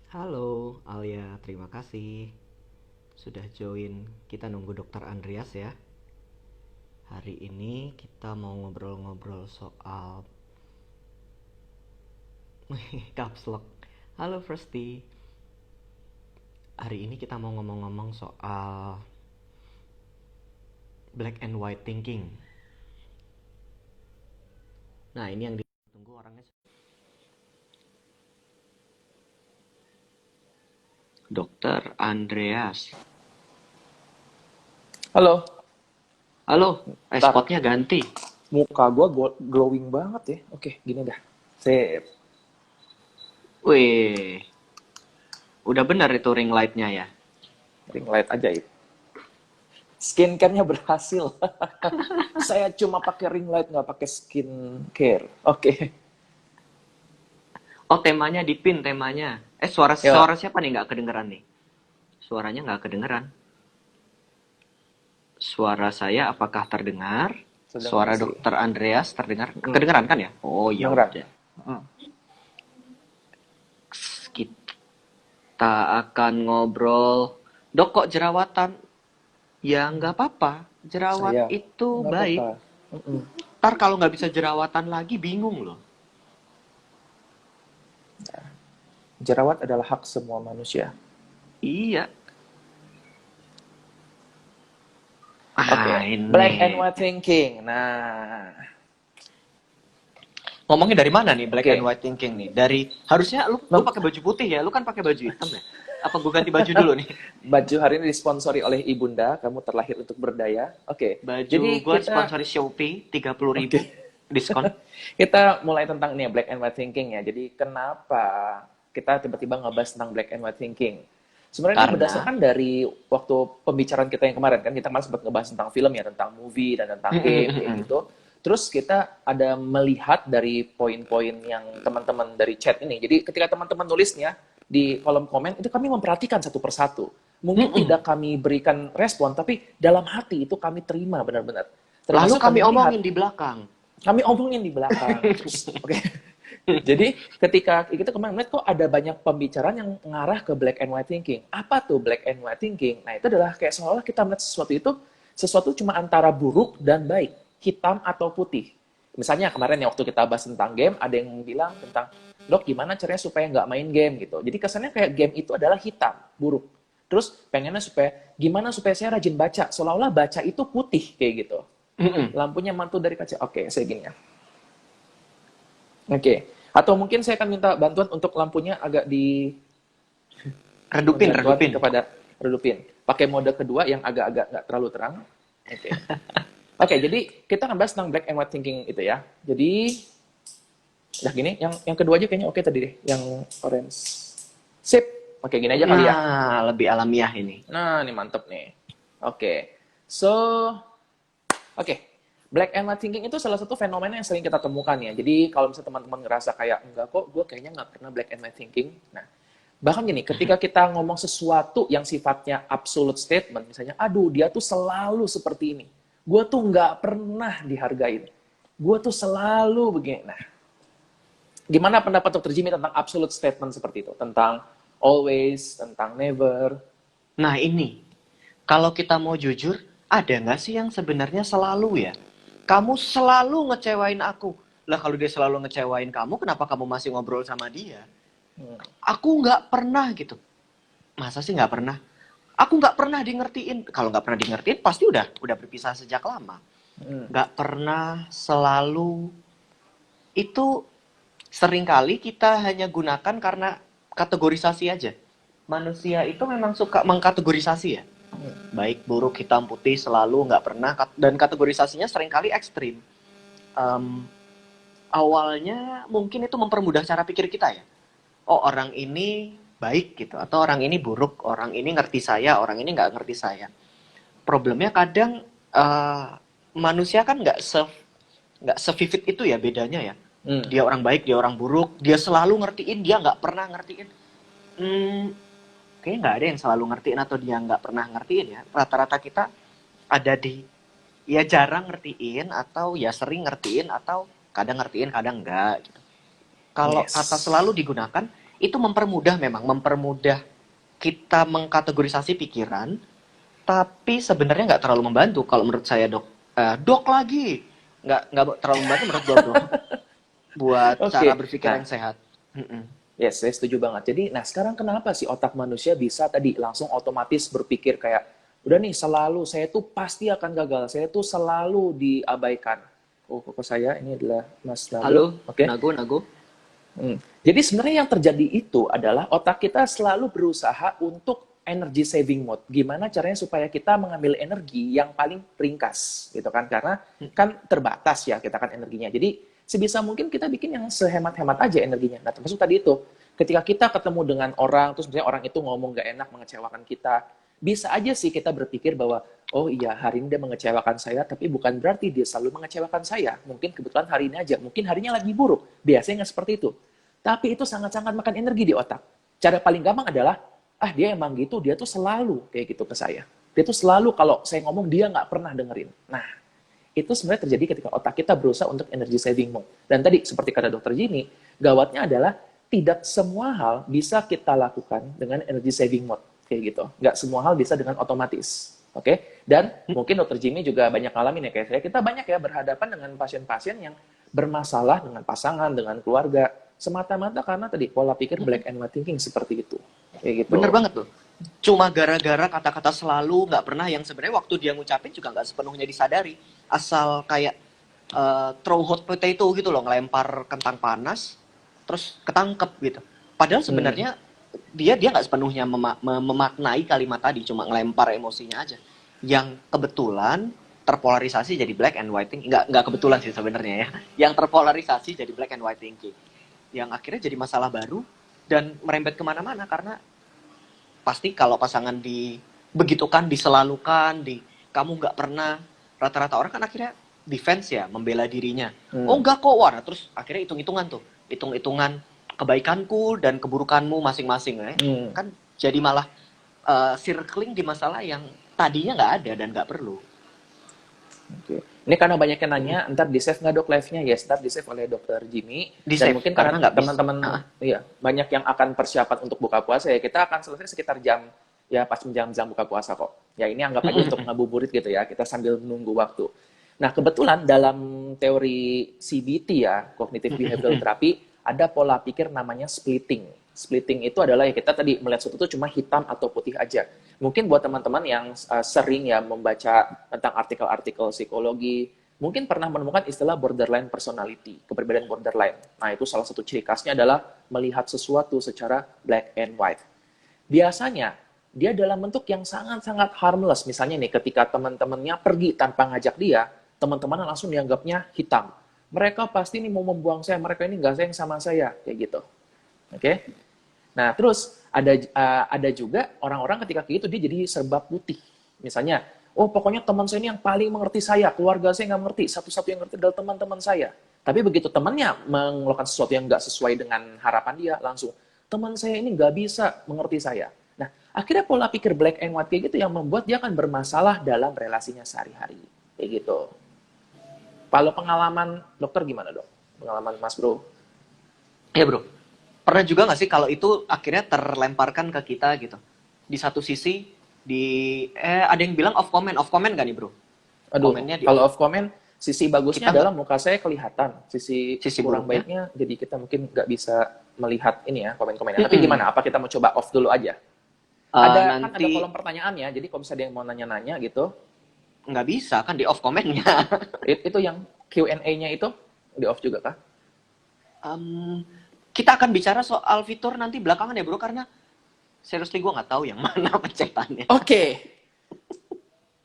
Halo, Alia, terima kasih sudah join. Kita nunggu Dokter Andreas ya. Hari ini kita mau ngobrol-ngobrol soal caps lock. Halo Firsty. Hari ini kita mau ngomong-ngomong soal black and white thinking. Nah, ini yang ditunggu orangnya. Dokter Andreas. Halo, Halo, ntar spotnya ganti. muka gue glowing banget ya. Oke, gini dah. Sip, Wih, udah bener itu ring lightnya ya. ring light ajaib. Skincare-nya berhasil. Saya cuma pakai ring light, nggak pakai skincare. Oke, Oh, temanya dipin temanya. Suara ya suara siapa nih nggak kedengeran nih? Suaranya nggak kedengeran. Suara saya apakah terdengar? sedengar Suara sih. Dokter Andreas terdengar? Hmm, Kedengeran kan ya? Oh ya beneran. udah. Hmm. Kita akan ngobrol. Dok, kok jerawatan? Ya nggak apa-apa. Jerawat Saya itu nggak baik. apa-apa. Mm-mm. Ntar kalau nggak bisa jerawatan lagi bingung loh. Jerawat adalah hak semua manusia. Iya. Oke, black and Ini. white thinking. Nah, Ngomongnya dari mana nih black and oke. white thinking nih? Dari harusnya lu Nom- pakai baju putih ya, lu kan pakai baju hitam ya. Apa gue ganti baju dulu nih? Baju hari ini disponsori oleh Ibunda. Kamu terlahir untuk berdaya. Oke, Baju jadi gue kita sponsori Shopee 30.000 Oke. diskon. Kita mulai tentang ini ya, black and white thinking ya. Jadi kenapa kita tiba-tiba ngebahas tentang black and white thinking? Sebenarnya ini Karena berdasarkan dari waktu pembicaraan kita yang kemarin kan kita sempat ngebahas tentang film ya, tentang movie dan tentang game kayak gitu. Terus kita ada melihat dari poin-poin yang teman-teman dari chat ini. Jadi ketika teman-teman nulisnya di kolom komen itu kami memperhatikan satu persatu. Mungkin tidak kami berikan respon, tapi dalam hati itu kami terima benar-benar. lalu Termasuk kami kami omongin lihat di belakang. kami omongin di belakang. Terus, oke. Okay. Jadi ketika kita kemarin melihat kok ada banyak pembicaraan yang mengarah ke black and white thinking. Apa tuh black and white thinking? Nah, itu adalah kayak seolah kita melihat sesuatu itu sesuatu cuma antara buruk dan baik, hitam atau putih. Misalnya kemarin ya waktu kita bahas tentang game, ada yang bilang tentang, "Dok, gimana caranya supaya nggak main game?" gitu. Jadi kesannya kayak game itu adalah hitam, buruk. Terus pengennya supaya gimana supaya saya rajin baca, seolah-olah baca itu putih kayak gitu. Lampunya mantul dari kaca. Oke, saya gini ya. Oke. Atau mungkin saya akan minta bantuan untuk lampunya agak di Redupin, bantuan redupin. kepada redupin. Pakai mode kedua yang agak-agak nggak terlalu terang. Oke. Oke, jadi kita akan bahas tentang black and white thinking itu ya. Jadi udah gini, yang kedua aja kayaknya oke tadi deh, yang orange. Sip. Oke, gini aja kali ya. Nah, lebih alamiah ini. Nah, ini mantep nih. Oke. So, oke, black and white thinking itu salah satu fenomena yang sering kita temukan ya. Jadi kalau misalnya teman-teman ngerasa kayak, enggak kok, gue kayaknya nggak pernah black and white thinking. Nah, bahkan gini, ketika kita ngomong sesuatu yang sifatnya absolute statement, misalnya, aduh dia tuh selalu seperti ini. Gue tuh nggak pernah dihargain. Gue tuh selalu begini. Nah, gimana pendapat Dr. Jimmy tentang absolute statement seperti itu? Tentang always, tentang never. Nah ini, kalau kita mau jujur, ada nggak sih yang sebenarnya selalu ya? Kamu selalu ngecewain aku. Lah kalau dia selalu ngecewain kamu, kenapa kamu masih ngobrol sama dia? Hmm. Aku nggak pernah gitu. Masa sih nggak pernah? Aku nggak pernah di ngertiin. Kalau nggak pernah di ngertiin, pasti udah berpisah sejak lama. Hmm. Nggak pernah, selalu. Itu seringkali kita hanya gunakan karena kategorisasi aja. Manusia itu memang suka mengkategorisasi ya. Baik, buruk, hitam, putih, selalu, nggak pernah. Dan kategorisasinya seringkali ekstrim. Em, Awalnya mungkin itu mempermudah cara pikir kita ya. Oh, orang ini baik gitu. Atau orang ini buruk, orang ini ngerti saya, orang ini nggak ngerti saya. Problemnya kadang manusia kan nggak sevivid itu ya bedanya ya. Hmm. Dia orang baik, dia orang buruk, dia selalu ngertiin, dia nggak pernah ngertiin. Hmm, Kayaknya nggak ada yang selalu ngertiin atau dia nggak pernah ngertiin ya. Rata-rata kita ada di ya jarang ngertiin atau ya sering ngertiin atau kadang ngertiin kadang enggak gitu. Kalau kata Yes. selalu digunakan itu mempermudah kita mengkategorisasi pikiran, tapi sebenarnya nggak terlalu membantu kalau menurut saya, Dok. Dok lagi, nggak terlalu membantu menurut gue, Bro, buat cara Oke, berpikir nah, yang sehat. Mm-mm. yes, saya setuju banget. Jadi, nah sekarang kenapa sih otak manusia bisa tadi langsung otomatis berpikir kayak, udah nih selalu, saya tuh pasti akan gagal, saya tuh selalu diabaikan. Oh, kok saya ini adalah Mas Halo, Nago, oke? Nago. Jadi sebenarnya yang terjadi itu adalah otak kita selalu berusaha untuk energy saving mode. Gimana caranya supaya kita mengambil energi yang paling ringkas, gitu kan? Karena kan terbatas ya kita kan energinya. Jadi sebisa mungkin kita bikin yang sehemat-hemat aja energinya. Nah termasuk tadi itu, ketika kita ketemu dengan orang, terus misalnya orang itu ngomong gak enak, mengecewakan kita, bisa aja sih kita berpikir bahwa, oh iya hari ini dia mengecewakan saya, tapi bukan berarti dia selalu mengecewakan saya. Mungkin kebetulan hari ini aja, mungkin harinya lagi buruk. Biasanya nggak seperti itu. Tapi itu sangat-sangat makan energi di otak. Cara paling gampang adalah, dia emang gitu, dia tuh selalu kayak gitu ke saya. Dia tuh selalu kalau saya ngomong, dia nggak pernah dengerin. Nah, itu sebenarnya terjadi ketika otak kita berusaha untuk energy saving mode. Dan tadi, seperti kata Dokter Jimmy, gawatnya adalah tidak semua hal bisa kita lakukan dengan energy saving mode. Kayak gitu. Nggak semua hal bisa dengan otomatis. Oke? Dan mungkin Dokter Jimmy juga banyak ngalamin ya kayak saya. Kita banyak ya berhadapan dengan pasien-pasien yang bermasalah dengan pasangan, dengan keluarga, semata-mata karena tadi pola pikir black and white thinking seperti itu. Kayak Bener gitu. banget loh. Cuma gara-gara kata-kata selalu nggak pernah yang sebenarnya waktu dia ngucapin juga nggak sepenuhnya disadari. Asal kayak throw hot potato gitu loh, ngelempar kentang panas, terus ketangkep gitu. Padahal Hmm. sebenarnya dia nggak sepenuhnya memaknai kalimat tadi, cuma ngelempar emosinya aja. Yang kebetulan terpolarisasi jadi black and white thinking. Nggak kebetulan sih sebenarnya ya. Yang terpolarisasi jadi black and white thinking. Yang akhirnya jadi masalah baru dan merembet kemana-mana karena pasti kalau pasangan dibegitukan, diselalukan, kamu nggak pernah, rata-rata orang kan akhirnya defense ya, membela dirinya. Oh Hmm. enggak kok, wah, terus akhirnya hitung-hitungan tuh, hitung-hitungan kebaikanku dan keburukanmu masing-masing ya. Hmm. Kan jadi malah circling di masalah yang tadinya nggak ada dan nggak perlu. Oke. Ini karena banyak yang nanya, ntar di-save nggak dok live-nya? Yes, ntar di-save oleh Dokter Jimmy. Di Dan save mungkin karena karena nggak bisa. teman-teman, ya, banyak yang akan persiapan untuk buka puasa ya, kita akan selesai sekitar jam, ya pas jam-jam buka puasa kok. Ya ini anggap aja untuk ngabuburit gitu ya, kita sambil menunggu waktu. Nah, kebetulan dalam teori CBT ya, Cognitive Behavioral Therapy, ada pola pikir namanya splitting. Splitting itu adalah ya kita tadi melihat sesuatu itu cuma hitam atau putih aja. Mungkin buat teman-teman yang sering ya membaca tentang artikel-artikel psikologi, mungkin pernah menemukan istilah borderline personality, kepribadian borderline. Nah, itu salah satu ciri khasnya adalah melihat sesuatu secara black and white. Biasanya, dia dalam bentuk yang sangat-sangat harmless. Misalnya nih, ketika teman-temannya pergi tanpa ngajak dia, teman-teman langsung dianggapnya hitam. Mereka pasti ini mau membuang saya, mereka ini nggak sayang sama saya, kayak gitu. Oke? Nah, terus ada juga orang-orang ketika kayak gitu dia jadi serba putih. Misalnya, oh pokoknya teman saya ini yang paling mengerti saya, keluarga saya nggak mengerti, satu-satu yang ngerti adalah teman-teman saya. Tapi begitu temannya melakukan sesuatu yang nggak sesuai dengan harapan dia, langsung, teman saya ini nggak bisa mengerti saya. Nah, akhirnya pola pikir black and white kayak gitu yang membuat dia akan bermasalah dalam relasinya sehari-hari. Kayak gitu. Kalau pengalaman dokter gimana dok? Pengalaman mas bro? Ya bro, pernah juga nggak sih kalau itu akhirnya terlemparkan ke kita gitu? Di satu sisi, ada yang bilang off comment nggak nih bro? Aduh, Komennya di kalau off. off comment, sisi bagusnya Kita adalah nggak, muka saya kelihatan. Sisi sisi kurang buruknya. baiknya, jadi kita mungkin nggak bisa melihat ini ya, komen-komennya. Tapi Mm-mm. gimana? Apa kita mau coba off dulu aja? Kan ada Nanti kolom pertanyaan ya, jadi kalau misalnya ada yang mau nanya-nanya gitu, nggak bisa kan di off komennya. itu yang Q&A-nya itu di off juga kah? Em, kita akan bicara soal fitur nanti belakangan ya bro, karena seriously gue nggak tahu yang mana pencetannya. Oke.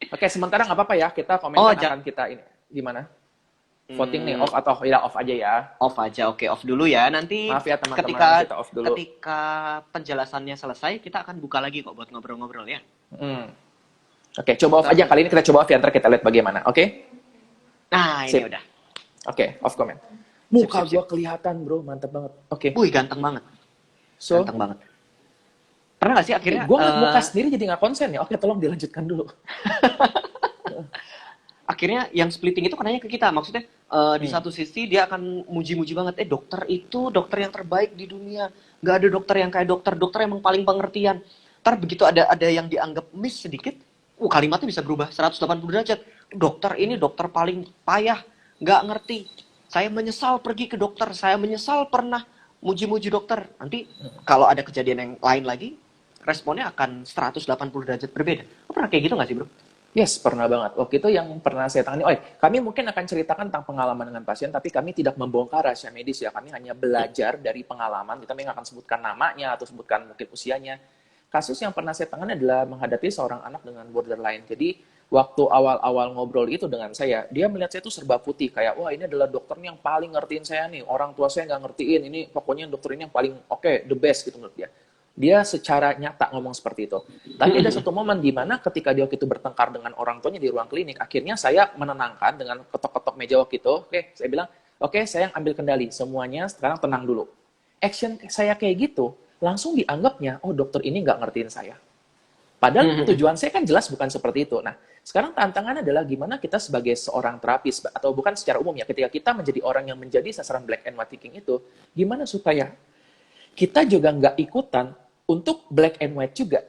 Oke, sementara nggak apa-apa ya, kita Oh, komenkan akan kita ini. Gimana? Voting nih, Hmm, off atau ya off aja ya. off aja, oke, off dulu ya. Nanti Maaf ya teman-teman, ketika kita off dulu. ketika penjelasannya selesai, kita akan buka lagi kok buat ngobrol-ngobrol ya. Hmm. Oke, coba off Ntar, aja. Kali ini kita coba off ya, ntar kita lihat bagaimana. Oke? nah ini Sip. udah. Oke, off comment. Sip, Muka sip, sip. gua kelihatan, bro. Mantap banget. Oke. Wih, ganteng banget. So, Ganteng banget. Pernah gak sih akhirnya gue ngeliat muka sendiri jadi nggak konsen ya. Oke, tolong dilanjutkan dulu. akhirnya yang splitting itu kenanya ke kita. Maksudnya di Hmm. satu sisi dia akan muji-muji banget, dokter itu dokter yang terbaik di dunia, nggak ada dokter yang kayak dokter emang paling pengertian. Ntar begitu ada yang dianggap miss sedikit, kalimatnya bisa berubah 180 derajat. Dokter ini dokter paling payah, nggak ngerti. Saya menyesal pergi ke dokter, saya menyesal pernah muji-muji dokter. Nanti kalau ada kejadian yang lain lagi, responnya akan 180 derajat berbeda. Lo pernah kayak gitu nggak sih, bro? Yes, pernah banget. Waktu itu yang pernah saya tangani, kami mungkin akan ceritakan tentang pengalaman dengan pasien, tapi kami tidak membongkar rahasia medis ya. Kami hanya belajar dari pengalaman. Kami nggak akan sebutkan namanya atau sebutkan mungkin usianya. Kasus yang pernah saya tangani adalah menghadapi seorang anak dengan borderline. Jadi waktu awal-awal ngobrol itu dengan saya, dia melihat saya itu serba putih. Kayak, wah ini adalah dokter yang paling ngertiin saya nih. Orang tua saya nggak ngertiin. Ini pokoknya dokter ini yang paling oke, the best gitu menurut dia. Dia secara nyata ngomong seperti itu. Tapi ada satu momen di mana ketika dia waktu itu bertengkar dengan orang tuanya di ruang klinik, akhirnya saya menenangkan dengan ketok-ketok meja waktu itu. Oke, saya bilang, oke, saya yang ambil kendali. Semuanya sekarang tenang dulu. Action saya kayak gitu, langsung dianggapnya, oh dokter ini nggak ngertiin saya. Padahal tujuan saya kan jelas bukan seperti itu. Nah, sekarang tantangannya adalah gimana kita sebagai seorang terapis, atau bukan secara umum ya, ketika kita menjadi orang yang menjadi sasaran black and white thinking itu, gimana supaya kita juga nggak ikutan untuk black and white juga.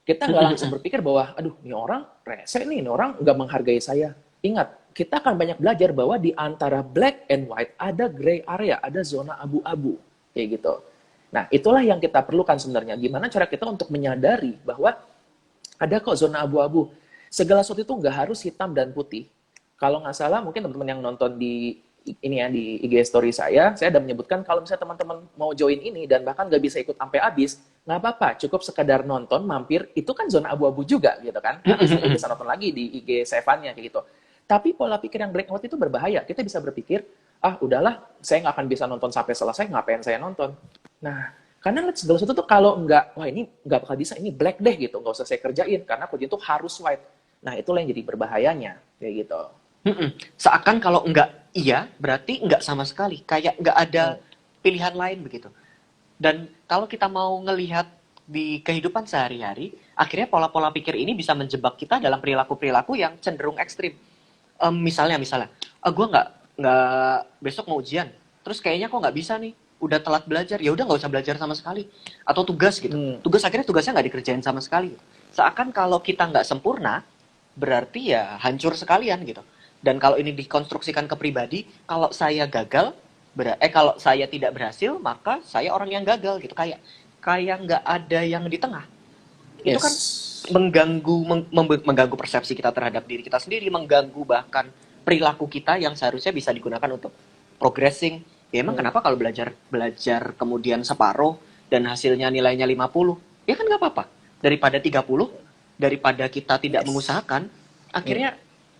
Kita nggak langsung berpikir bahwa, aduh, ini orang rese nih, ini orang nggak menghargai saya. Ingat, kita akan banyak belajar bahwa di antara black and white ada gray area, ada zona abu-abu, kayak gitu. Nah, itulah yang kita perlukan sebenarnya. Gimana cara kita untuk menyadari bahwa ada kok zona abu-abu. Segala sesuatu itu nggak harus hitam dan putih. Kalau nggak salah, mungkin teman-teman yang nonton di ini ya di IG story saya ada menyebutkan kalau misalnya teman-teman mau join ini dan bahkan nggak bisa ikut sampai habis, nggak apa-apa, cukup sekedar nonton, mampir, itu kan zona abu-abu juga gitu kan. Habis itu bisa nonton lagi di IG Sevan-nya kayak gitu. Tapi pola pikir yang black and white itu berbahaya. Kita bisa berpikir, ah udahlah, saya nggak akan bisa nonton sampai selesai, ngapain saya nonton? Nah, karena segala sesuatu tuh kalau nggak, wah ini nggak bakal bisa, ini black deh gitu, nggak usah saya kerjain, karena kerjaan itu harus white. Nah, itulah yang jadi berbahayanya, kayak gitu. Seakan kalau enggak iya, berarti enggak sama sekali. Kayak enggak ada Hmm. pilihan lain begitu. Dan kalau kita mau ngelihat di kehidupan sehari-hari, akhirnya pola-pola pikir ini bisa menjebak kita dalam perilaku-perilaku yang cenderung ekstrim. Misalnya, gue nggak besok mau ujian, terus kayaknya kok nggak bisa nih, udah telat belajar, ya udah nggak usah belajar sama sekali. Atau tugas gitu, Hmm. akhirnya tugasnya nggak dikerjain sama sekali. Seakan kalau kita nggak sempurna, berarti ya hancur sekalian gitu. Dan kalau ini dikonstruksikan ke pribadi, kalau saya gagal, kalau saya tidak berhasil, maka saya orang yang gagal gitu. Kayak nggak ada yang di tengah. Itu kan Yes. mengganggu persepsi kita terhadap diri kita sendiri, mengganggu bahkan perilaku kita yang seharusnya bisa digunakan untuk progressing. Ya emang Hmm. kenapa kalau belajar belajar kemudian separuh dan hasilnya nilainya 50? Ya kan nggak apa-apa. Daripada 30, daripada kita tidak Yes. mengusahakan, Hmm. akhirnya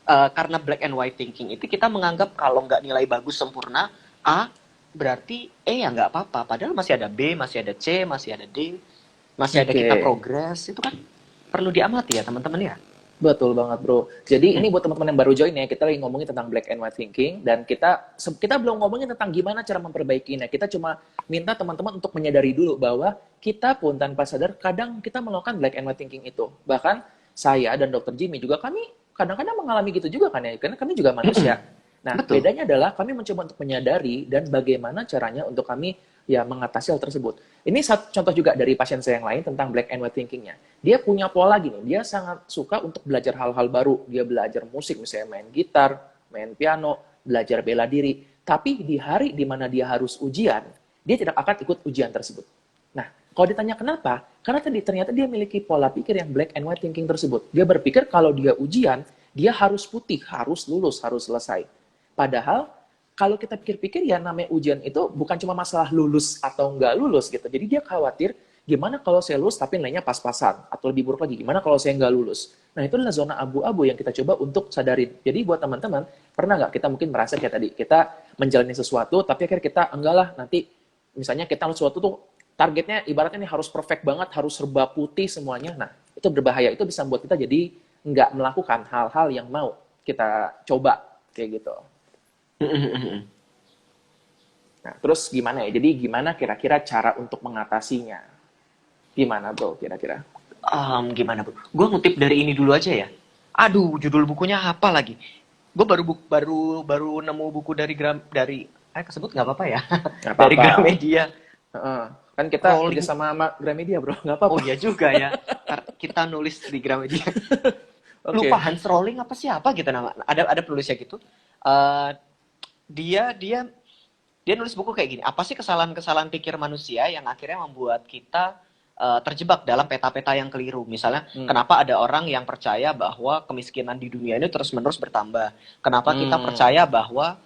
karena black and white thinking itu kita menganggap kalau nggak nilai bagus sempurna A, berarti E ya nggak apa-apa. Padahal masih ada B, masih ada C, masih ada D, masih ada Oke. kita progres. Itu kan perlu diamati ya teman-teman ya. Betul banget, Bro. Jadi Hmm. ini buat teman-teman yang baru join ya, kita lagi ngomongin tentang black and white thinking dan kita belum ngomongin tentang gimana cara memperbaikinya. Kita cuma minta teman-teman untuk menyadari dulu bahwa kita pun tanpa sadar kadang kita melakukan black and white thinking itu. Bahkan saya dan Dokter Jimmy juga kami kadang-kadang mengalami gitu juga kan ya, karena kami juga manusia. Nah, Betul. bedanya adalah kami mencoba untuk menyadari dan bagaimana caranya untuk kami ya mengatasi hal tersebut. Ini satu contoh juga dari pasien saya yang lain tentang black and white thinking-nya. Dia punya pola gini, dia sangat suka untuk belajar hal-hal baru. Dia belajar musik, misalnya main gitar, main piano, belajar bela diri. Tapi di hari di mana dia harus ujian, dia tidak akan ikut ujian tersebut. Nah, kalau ditanya kenapa, karena tadi ternyata dia memiliki pola pikir yang black and white thinking tersebut. Dia berpikir kalau dia ujian, dia harus putih, harus lulus, harus selesai. Padahal kalau kita pikir-pikir ya namanya ujian itu bukan cuma masalah lulus atau nggak lulus gitu. Jadi dia khawatir gimana kalau saya lulus tapi nilainya pas-pasan, atau lebih buruk lagi gimana kalau saya nggak lulus. Nah itu adalah zona abu-abu yang kita coba untuk sadarin. Jadi buat teman-teman, pernah nggak kita mungkin merasa kayak tadi kita menjalani sesuatu tapi akhirnya kita enggak lah, nanti misalnya kita sesuatu tuh targetnya ibaratnya ini harus perfect banget, harus serba putih semuanya. Nah itu berbahaya, itu bisa membuat kita jadi nggak melakukan hal-hal yang mau kita coba kayak gitu. Nah, terus gimana ya? Jadi gimana kira-kira cara untuk mengatasinya? Gimana bro kira-kira? Gimana bro? Gue ngutip dari ini dulu aja ya. Aduh, judul bukunya apa lagi? Gue baru nemu buku dari kesebut nggak apa-apa ya. Nggak Dari apa-apa. Gramedia. Heeh. Kan kita Rolling. kerjasama sama Gramedia, bro. Nggak Oh apa-apa. iya juga ya. Kita nulis di Gramedia. Lupa Oke. Hans Rowling apa siapa gitu nama. Ada penulisnya gitu. Eh, dia dia dia nulis buku kayak gini. Apa sih kesalahan-kesalahan pikir manusia yang akhirnya membuat kita terjebak dalam peta-peta yang keliru. Misalnya, Hmm. kenapa ada orang yang percaya bahwa kemiskinan di dunia ini terus-menerus bertambah? Kenapa kita Hmm. percaya bahwa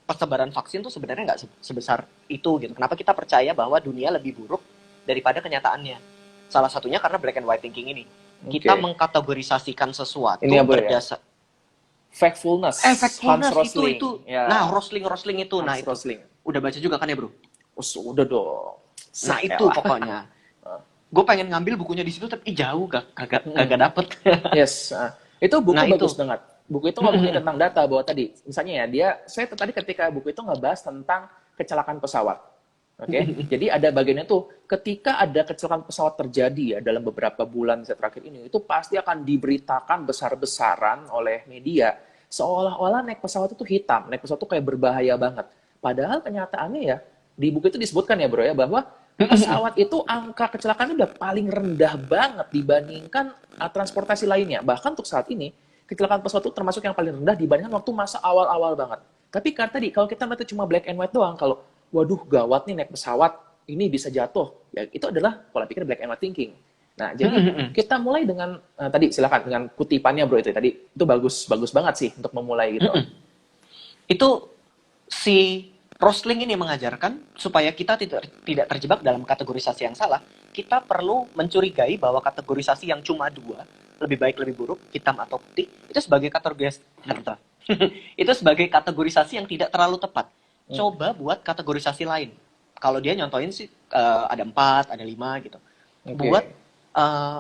persebaran vaksin tuh sebenarnya nggak sebesar itu gitu? Kenapa kita percaya bahwa dunia lebih buruk daripada kenyataannya? Salah satunya karena black and white thinking ini. Kita Oke. mengkategorisasikan sesuatu Ini ya, bro, ya. berdasar Factfulness. Hans factfulness Rosling. itu. Ya. Nah, Rosling itu. Nah, Hans itu. Rosling. Udah baca juga kan ya, Bro? Oh, sudah dong. Nah, itu Setelah. pokoknya. Gue pengen ngambil bukunya di situ tapi jauh kagak dapet. Yes. Itu buku Nah, bagus itu. banget. Buku itu ngomongin tentang data bahwa tadi, misalnya ya, saya tadi ketika buku itu ngebahas tentang kecelakaan pesawat. Oke, jadi ada bagiannya tuh ketika ada kecelakaan pesawat terjadi ya dalam beberapa bulan terakhir ini, itu pasti akan diberitakan besar-besaran oleh media seolah-olah naik pesawat itu hitam, naik pesawat itu kayak berbahaya banget. Padahal kenyataannya ya di buku itu disebutkan ya, bro, ya, bahwa pesawat itu angka kecelakaannya udah paling rendah banget dibandingkan transportasi lainnya. Bahkan untuk saat ini kecelakaan pesawat itu termasuk yang paling rendah dibandingkan waktu masa awal-awal banget. Tapi kan tadi kalau kita melihat cuma black and white doang, kalau waduh gawat nih naik pesawat, ini bisa jatuh. Ya itu adalah pola pikir black and white thinking. Nah, jadi kita mulai dengan tadi silakan dengan kutipannya, bro, itu tadi. Itu bagus banget sih untuk memulai gitu. Itu si Rosling ini mengajarkan supaya kita tidak terjebak dalam kategorisasi yang salah. Kita perlu mencurigai bahwa kategorisasi yang cuma dua, lebih baik lebih buruk, hitam atau putih, itu sebagai itu sebagai kategorisasi yang tidak terlalu tepat. Coba buat kategorisasi lain. Kalau dia nyontohin sih ada 4, ada 5 gitu. Buat eh,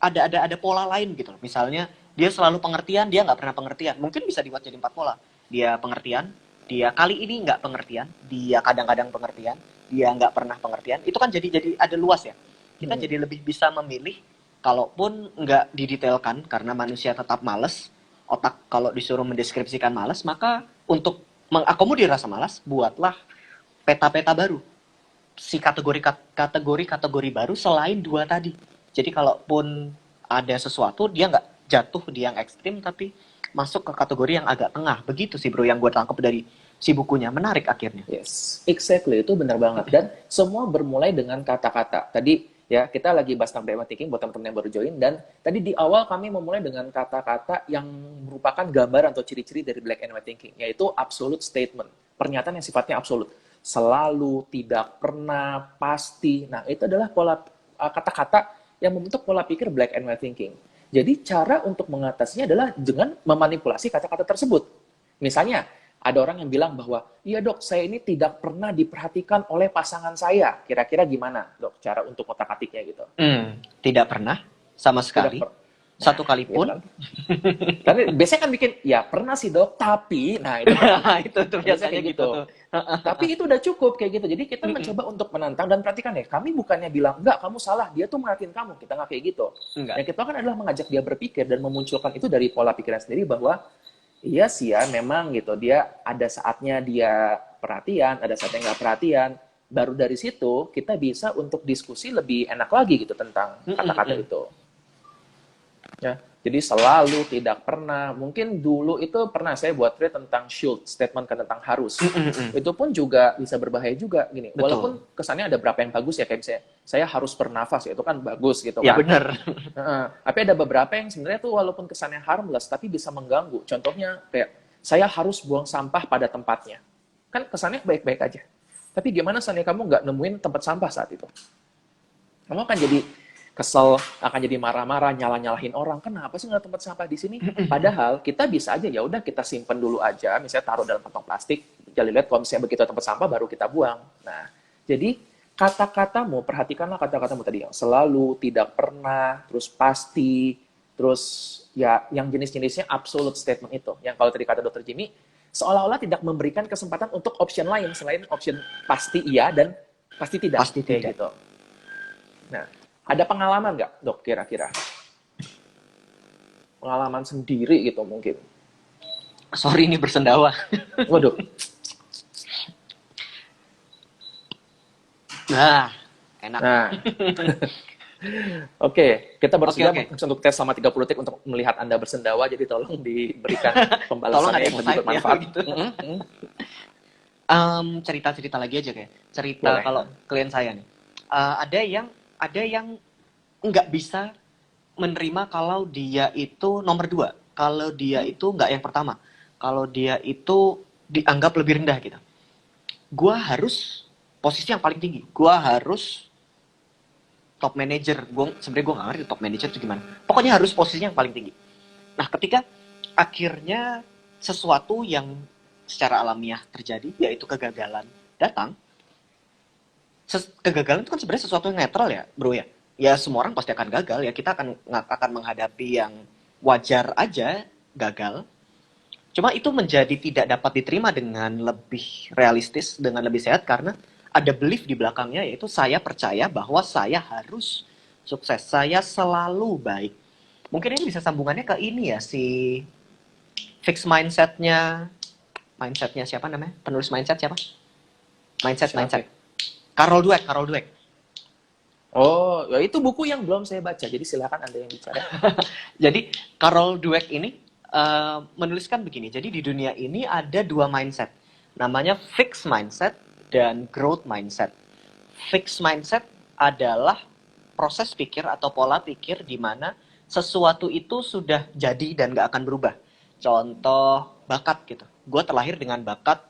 ada pola lain gitu. Misalnya dia selalu pengertian, dia nggak pernah pengertian. Mungkin bisa dibuat jadi 4 pola. Dia pengertian, dia kali ini nggak pengertian, dia kadang-kadang pengertian, dia nggak pernah pengertian. Itu kan jadi ada luas ya. Kita jadi lebih bisa memilih, kalaupun nggak didetailkan karena manusia tetap males. Otak kalau disuruh mendeskripsikan males, maka untuk mengakomodir rasa malas, buatlah peta-peta baru. Si kategori baru selain dua tadi. Jadi kalaupun ada sesuatu, dia nggak jatuh di yang ekstrim, tapi masuk ke kategori yang agak tengah. Begitu sih, bro, yang gue tangkap dari si bukunya. Menarik akhirnya. Yes, exactly, itu benar banget. Dan semua bermulai dengan kata-kata. Tadi ya kita lagi bahas tentang black thinking buat teman-teman yang baru join, dan tadi di awal kami memulai dengan kata-kata yang merupakan gambaran atau ciri-ciri dari black and white thinking, yaitu absolute statement, pernyataan yang sifatnya absolut, selalu, tidak pernah, pasti. Nah, itu adalah pola kata-kata yang membentuk pola pikir black and white thinking. Jadi cara untuk mengatasinya adalah dengan memanipulasi kata-kata tersebut. Misalnya, ada orang yang bilang bahwa, iya dok, saya ini tidak pernah diperhatikan oleh pasangan saya. Kira-kira gimana, dok, cara untuk otak-atiknya gitu? Tidak pernah, sama sekali. Satu kali Gitu pun. kan? Karena biasanya kan bikin, ya pernah sih dok, tapi, nah itu itu tuh biasanya kayak gitu. Tapi itu udah cukup kayak gitu. Jadi kita mencoba untuk menantang dan perhatikan ya. Kami bukannya bilang enggak, kamu salah. Dia tuh merhatiin kamu. Kita nggak kayak gitu. Enggak. Yang kita lakukan adalah mengajak dia berpikir dan memunculkan itu dari pola pikiran sendiri bahwa iya sih ya, memang gitu. Dia ada saatnya dia perhatian, ada saatnya nggak perhatian. Baru dari situ kita bisa untuk diskusi lebih enak lagi gitu tentang kata-kata itu. Ya, jadi selalu, tidak pernah. Mungkin dulu itu pernah saya buat thread tentang should, statement kan tentang harus. Itu pun juga bisa berbahaya juga gini. Betul. Walaupun kesannya ada beberapa yang bagus ya, kayak misalnya saya harus bernafas, itu kan bagus gitu Ya kan. benar. Tapi ada beberapa yang sebenarnya tuh walaupun kesannya harmless tapi bisa mengganggu. Contohnya kayak saya harus buang sampah pada tempatnya. Kan kesannya baik-baik aja. Tapi gimana seandainya kamu nggak nemuin tempat sampah saat itu? Kamu akan jadi kesel, akan jadi marah-marah, nyalah-nyalahin orang. Kenapa sih nggak ada tempat sampah di sini? Padahal kita bisa aja, ya udah kita simpen dulu aja, misalnya taruh dalam kantong plastik. Jadi lihat kalau misalnya begitu tempat sampah baru kita buang. Nah, jadi kata-katamu, perhatikanlah kata-katamu tadi yang selalu, tidak pernah, terus pasti, terus ya yang jenis-jenisnya absolute statement itu. Yang kalau tadi kata Dr. Jimmy, seolah-olah tidak memberikan kesempatan untuk option lain selain option pasti iya dan pasti tidak. Pasti tidak. Gitu. Nah, ada pengalaman nggak, dok, kira-kira? Pengalaman sendiri gitu mungkin. Sorry ini bersendawa. Waduh. Nah, enak. Nah, oke, kita Oke, bersedia oke. untuk tes selama 30 detik untuk melihat Anda bersendawa, jadi tolong diberikan Tolong pembalasan ada yang lebih insight ya bermanfaat. gitu. Mm-mm, mm. Cerita-cerita lagi aja kayak. Cerita Boleh. kalau klien saya nih. Ada yang nggak bisa menerima kalau dia itu nomor dua. Kalau dia itu nggak yang pertama. Kalau dia itu dianggap lebih rendah gitu. Gua harus posisi yang paling tinggi. Gua harus top manager. Sebenarnya gue nggak ngerti top manager itu gimana. Pokoknya harus posisinya yang paling tinggi. Nah, ketika akhirnya sesuatu yang secara alamiah terjadi, yaitu kegagalan datang, kegagalan itu kan sebenarnya sesuatu yang netral ya, bro ya. Ya semua orang pasti akan gagal ya. Kita akan menghadapi yang wajar aja gagal. Cuma itu menjadi tidak dapat diterima dengan lebih realistis, dengan lebih sehat karena ada belief di belakangnya yaitu saya percaya bahwa saya harus sukses, saya selalu baik. Mungkin ini bisa sambungannya ke ini ya si fix mindsetnya siapa namanya? Penulis mindset siapa? Siapa Mindset. ya? Carol Dweck. Oh, ya itu buku yang belum saya baca, jadi silakan Anda yang bicara. Jadi Carol Dweck ini menuliskan begini. Jadi di dunia ini ada dua mindset. Namanya fixed mindset dan growth mindset. Fixed mindset adalah proses pikir atau pola pikir di mana sesuatu itu sudah jadi dan gak akan berubah. Contoh bakat gitu. Gue terlahir dengan bakat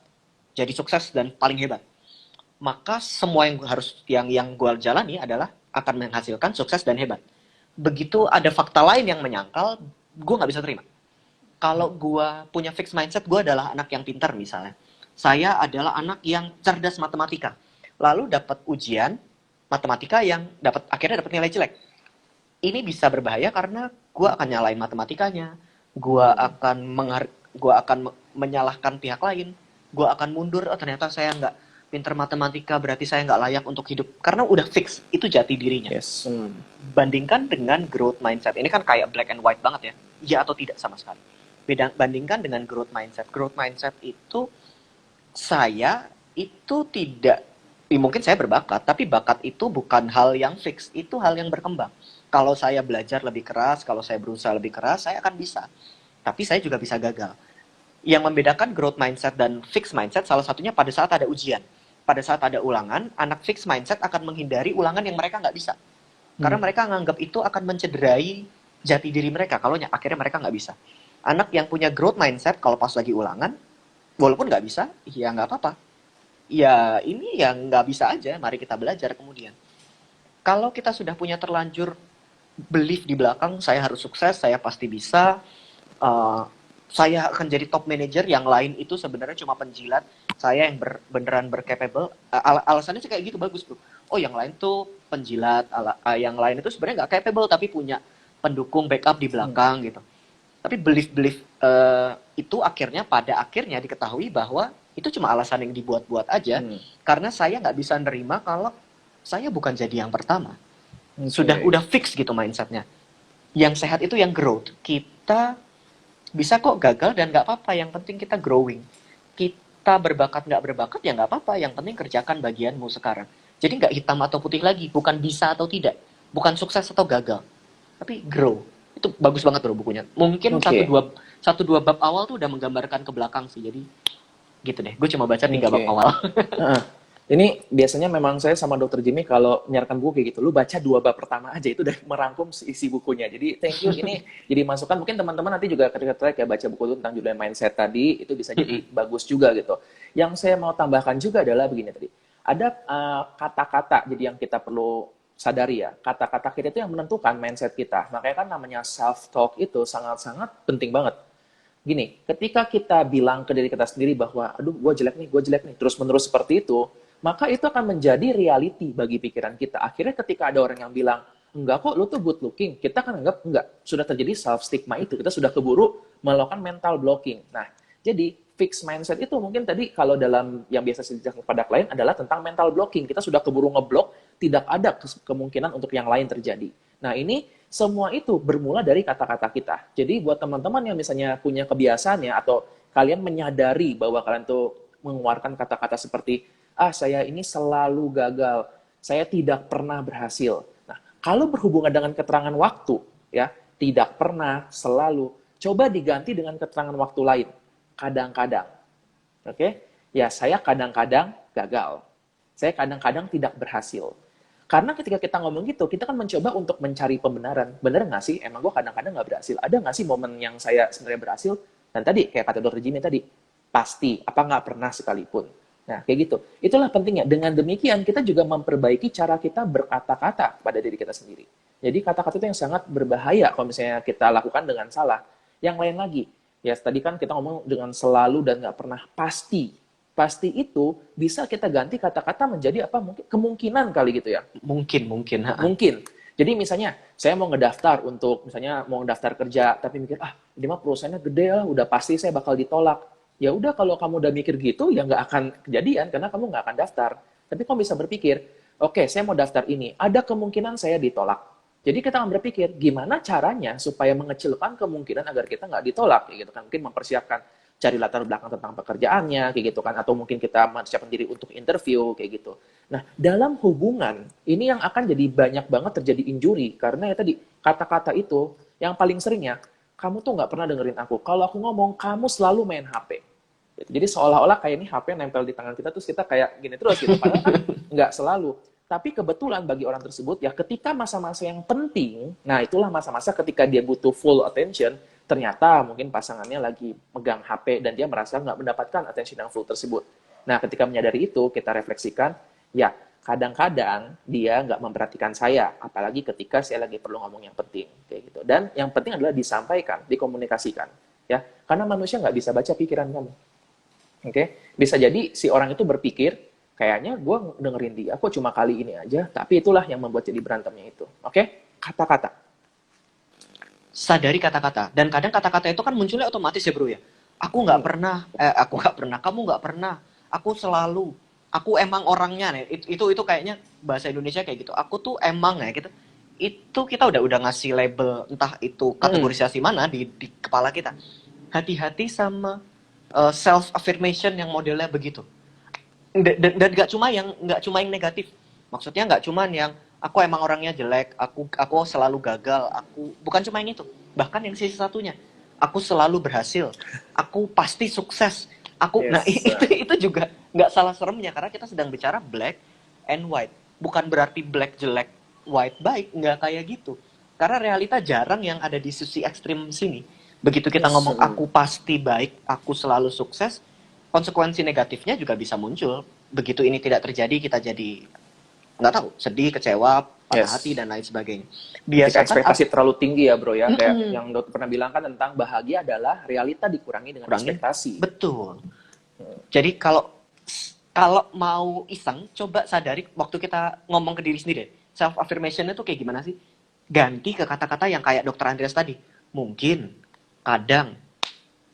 jadi sukses dan paling hebat. Maka semua yang gue jalani adalah akan menghasilkan sukses dan hebat. Begitu ada fakta lain yang menyangkal, gue nggak bisa terima. Kalau gue punya fixed mindset, gue adalah anak yang pintar misalnya. Saya adalah anak yang cerdas matematika. Lalu dapat ujian matematika yang akhirnya dapat nilai jelek. Ini bisa berbahaya karena gue akan nyalain matematikanya, gue akan menyalahkan pihak lain, gue akan mundur. Oh ternyata saya nggak pintar matematika, berarti saya nggak layak untuk hidup. Karena udah fix, itu jati dirinya. Yes. Bandingkan dengan growth mindset. Ini kan kayak black and white banget ya. Ya atau tidak sama sekali. Bandingkan dengan growth mindset. Growth mindset itu saya itu tidak mungkin saya berbakat, tapi bakat itu bukan hal yang fix, itu hal yang berkembang. Kalau saya belajar lebih keras, kalau saya berusaha lebih keras, saya akan bisa. Tapi saya juga bisa gagal. Yang membedakan growth mindset dan fixed mindset salah satunya pada saat ada ujian. Pada saat ada ulangan, anak fixed mindset akan menghindari ulangan yang mereka nggak bisa. Karena mereka menganggap itu akan mencederai jati diri mereka. Kalau akhirnya mereka nggak bisa. Anak yang punya growth mindset, kalau pas lagi ulangan, walaupun nggak bisa, ya nggak apa-apa. Ya ini yang nggak bisa aja, mari kita belajar kemudian. Kalau kita sudah punya terlanjur belief di belakang, saya harus sukses, saya pasti bisa, uh, saya akan jadi top manager, yang lain itu sebenarnya cuma penjilat, saya yang beneran bercapable. Alasannya sih kayak gitu bagus bro. Oh yang lain tuh penjilat, yang lain itu sebenarnya nggak capable tapi punya pendukung backup di belakang gitu. Tapi belief-belief itu pada akhirnya diketahui bahwa itu cuma alasan yang dibuat-buat aja, karena saya nggak bisa nerima kalau saya bukan jadi yang pertama. Udah fix gitu mindsetnya. Yang sehat itu yang growth. Kita bisa kok gagal dan nggak apa-apa, yang penting kita growing. Kita berbakat nggak berbakat ya nggak apa-apa, yang penting kerjakan bagianmu sekarang. Jadi nggak hitam atau putih lagi, bukan bisa atau tidak, bukan sukses atau gagal, tapi grow. Itu bagus banget bro bukunya. Mungkin satu dua bab awal tuh udah menggambarkan ke belakang sih, jadi gitu deh. Gue cuma baca 3 bab awal. Ini biasanya memang saya sama Dokter Jimmy kalau menyarankan buku kayak gitu, lu baca 2 bab pertama aja, itu udah merangkum isi bukunya. Jadi thank you, ini jadi masukan. Mungkin teman-teman nanti juga ketika ya baca buku itu tentang judul mindset tadi, itu bisa jadi bagus juga gitu. Yang saya mau tambahkan juga adalah begini tadi, ada kata-kata jadi yang kita perlu sadari ya, kata-kata kita itu yang menentukan mindset kita. Makanya kan namanya self-talk itu sangat-sangat penting banget. Gini, ketika kita bilang ke diri kita sendiri bahwa, aduh, gue jelek nih, terus-menerus seperti itu, maka itu akan menjadi reality bagi pikiran kita. Akhirnya ketika ada orang yang bilang, enggak kok, lu tuh good looking, kita kan anggap enggak. Sudah terjadi self-stigma itu, kita sudah keburu melakukan mental blocking. Nah, jadi fixed mindset itu mungkin tadi kalau dalam yang biasa saya jelaskan kepada klien adalah tentang mental blocking. Kita sudah keburu ngeblok, tidak ada kemungkinan untuk yang lain terjadi. Nah, ini semua itu bermula dari kata-kata kita. Jadi buat teman-teman yang misalnya punya kebiasaan ya, atau kalian menyadari bahwa kalian tuh mengeluarkan kata-kata seperti, saya ini selalu gagal, saya tidak pernah berhasil. Nah, kalau berhubungan dengan keterangan waktu, ya, tidak pernah, selalu, coba diganti dengan keterangan waktu lain. Kadang-kadang. Oke? Ya, saya kadang-kadang gagal. Saya kadang-kadang tidak berhasil. Karena ketika kita ngomong gitu, kita kan mencoba untuk mencari pembenaran. Bener nggak sih? Emang gue kadang-kadang nggak berhasil? Ada nggak sih momen yang saya sebenarnya berhasil? Dan tadi, kayak kata Dr. Jimmy tadi, pasti, apa nggak pernah sekalipun. Nah, kayak gitu. Itulah pentingnya. Dengan demikian, kita juga memperbaiki cara kita berkata-kata pada diri kita sendiri. Jadi, kata-kata itu yang sangat berbahaya kalau misalnya kita lakukan dengan salah. Yang lain lagi, ya tadi kan kita ngomong dengan selalu dan nggak pernah pasti. Pasti itu bisa kita ganti kata-kata menjadi apa? Mungkin kemungkinan kali gitu ya. Mungkin. Mungkin. Jadi misalnya, saya mau ngedaftar untuk, misalnya mau ngedaftar kerja, tapi mikir, ini mah perusahaannya gede lah, udah pasti saya bakal ditolak. Ya udah, kalau kamu udah mikir gitu, ya nggak akan kejadian, karena kamu nggak akan daftar. Tapi kamu bisa berpikir, oke, saya mau daftar ini, ada kemungkinan saya ditolak. Jadi kita akan berpikir, gimana caranya supaya mengecilkan kemungkinan agar kita nggak ditolak, gitu kan? Mungkin mempersiapkan cari latar belakang tentang pekerjaannya, kayak gitu kan, atau mungkin kita mempersiapkan diri untuk interview, kayak gitu. Nah, dalam hubungan, ini yang akan jadi banyak banget terjadi injury, karena ya tadi, kata-kata itu, yang paling seringnya, kamu tuh nggak pernah dengerin aku. Kalau aku ngomong, kamu selalu main HP. Jadi seolah-olah kayak ini HP nempel di tangan kita, terus kita kayak gini terus gitu. Padahal kan nggak selalu. Tapi kebetulan bagi orang tersebut, ya ketika masa-masa yang penting, nah itulah masa-masa ketika dia butuh full attention, ternyata mungkin pasangannya lagi megang HP dan dia merasa nggak mendapatkan attention yang full tersebut. Nah, ketika menyadari itu, kita refleksikan, ya kadang-kadang dia nggak memperhatikan saya, apalagi ketika saya lagi perlu ngomong yang penting, kayak gitu. Dan yang penting adalah disampaikan, dikomunikasikan, ya, karena manusia nggak bisa baca pikiran kamu. Oke, bisa jadi si orang itu berpikir, kayaknya gue dengerin dia, kok cuma kali ini aja, tapi itulah yang membuat jadi berantemnya itu. Oke, kata-kata. Sadari kata-kata. Dan kadang kata-kata itu kan munculnya otomatis ya bro ya. Aku nggak pernah, kamu nggak pernah, aku selalu, aku emang orangnya nih. Itu kayaknya bahasa Indonesia kayak gitu. Aku tuh emang ya gitu. Itu kita udah ngasih label entah itu kategorisasi mana di kepala kita. Hati-hati sama self affirmation yang modelnya begitu. Dan nggak cuma yang negatif. Maksudnya nggak cuma yang aku emang orangnya jelek, aku selalu gagal, aku bukan cuma yang itu. Bahkan yang sisi satunya, aku selalu berhasil, aku pasti sukses. Nah itu juga nggak salah seremnya karena kita sedang bicara black and white. Bukan berarti black jelek, white baik, nggak kayak gitu. Karena realita jarang yang ada di sisi ekstrim sini. Begitu kita ngomong aku pasti baik, aku selalu sukses, konsekuensi negatifnya juga bisa muncul. Begitu ini tidak terjadi, kita jadi nggak tahu, sedih, kecewa, patah hati dan lain sebagainya. Biasa ekspektasi terlalu tinggi ya bro ya, kayak yang dokter pernah bilang kan tentang bahagia adalah realita dikurangi dengan ekspektasi. Betul. Jadi kalau mau iseng, coba sadari waktu kita ngomong ke diri sendiri. Self affirmation itu kayak gimana sih? Ganti ke kata-kata yang kayak dokter Andreas tadi. Mungkin, kadang.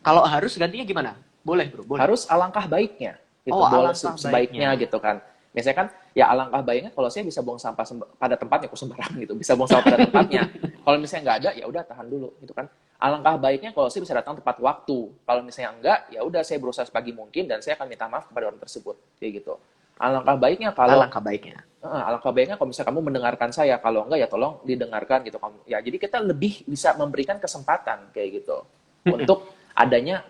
Kalau harus gantinya gimana? Boleh bro, boleh. Harus alangkah baiknya. Gitu. Boleh sebaiknya gitu kan. Biasanya kan, ya alangkah baiknya kalau saya bisa buang sampah pada tempatnya, kok sembarang gitu. Bisa buang sampah pada tempatnya. Kalau misalnya nggak ada, ya udah tahan dulu gitu kan. Alangkah baiknya kalau saya bisa datang tepat waktu. Kalau misalnya enggak, ya udah saya berusaha sepagi mungkin dan saya akan minta maaf kepada orang tersebut. Kayak gitu. Alangkah baiknya kalau alangkah baiknya kalau misalnya kamu mendengarkan saya, kalau enggak ya tolong didengarkan gitu. Ya jadi kita lebih bisa memberikan kesempatan kayak gitu untuk adanya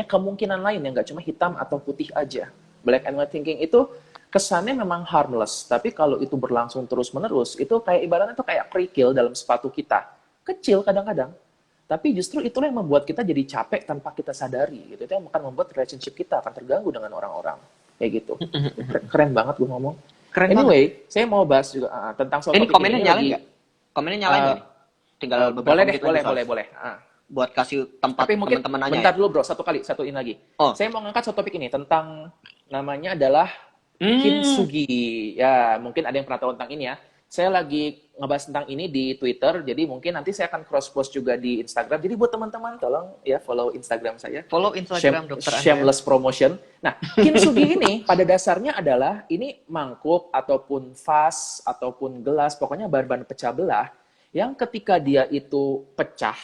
kemungkinan lain yang nggak cuma hitam atau putih aja. Black and white thinking itu kesannya memang harmless, tapi kalau itu berlangsung terus-menerus, itu kayak ibaratnya itu kayak kerikil dalam sepatu kita. Kecil kadang-kadang, tapi justru itulah yang membuat kita jadi capek tanpa kita sadari. Gitu. Itu yang akan membuat relationship kita akan terganggu dengan orang-orang. Kayak gitu. Keren banget gue ngomong. Anyway, saya mau bahas juga tentang soal topik ini. Komennya nyalain nggak? Komennya nyalain nggak? Tinggal beberapa menit lagi. Boleh. Buat kasih tempat teman-teman nanya. Bentar dulu bro, satu ini lagi. Saya mau ngangkat satu topik ini tentang namanya adalah kintsugi. Ya, mungkin ada yang pernah tahu tentang ini ya. Saya lagi ngebahas tentang ini di Twitter, jadi mungkin nanti saya akan cross-post juga di Instagram. Jadi buat teman-teman, tolong ya follow Instagram saya. Follow Instagram Dr. Andreas. Shameless promotion. Nah, kintsugi ini pada dasarnya adalah ini mangkuk ataupun vas ataupun gelas, pokoknya bahan-bahan pecah belah yang ketika dia itu pecah,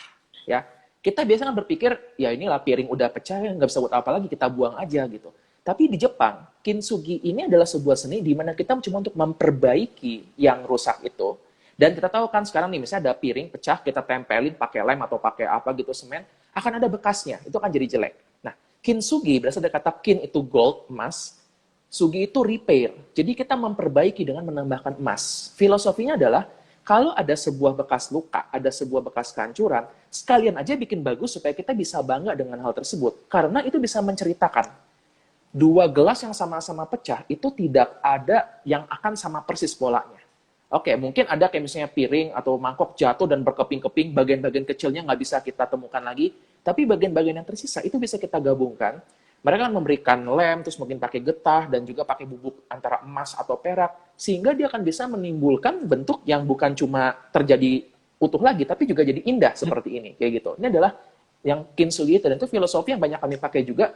ya Kita biasanya kan berpikir, ya inilah piring udah pecah, nggak bisa buat apa lagi, kita buang aja gitu. Tapi di Jepang, kintsugi ini adalah sebuah seni di mana kita cuma untuk memperbaiki yang rusak itu. Dan kita tahu kan sekarang nih, misalnya ada piring pecah, kita tempelin pakai lem atau pakai apa gitu, semen, akan ada bekasnya, itu akan jadi jelek. Nah, kintsugi berasal dari kata kin itu gold, emas, sugi itu repair. Jadi kita memperbaiki dengan menambahkan emas. Filosofinya adalah, kalau ada sebuah bekas luka, ada sebuah bekas kehancuran, sekalian aja bikin bagus supaya kita bisa bangga dengan hal tersebut. Karena itu bisa menceritakan. Dua gelas yang sama-sama pecah, itu tidak ada yang akan sama persis polanya. Oke, mungkin ada kayak misalnya piring atau mangkok jatuh dan berkeping-keping, bagian-bagian kecilnya nggak bisa kita temukan lagi, tapi bagian-bagian yang tersisa itu bisa kita gabungkan. Mereka kan memberikan lem, terus mungkin pakai getah, dan juga pakai bubuk antara emas atau perak, sehingga dia akan bisa menimbulkan bentuk yang bukan cuma terjadi utuh lagi, tapi juga jadi indah seperti ini, kayak gitu. Ini adalah yang kintsugi itu, dan itu filosofi yang banyak kami pakai juga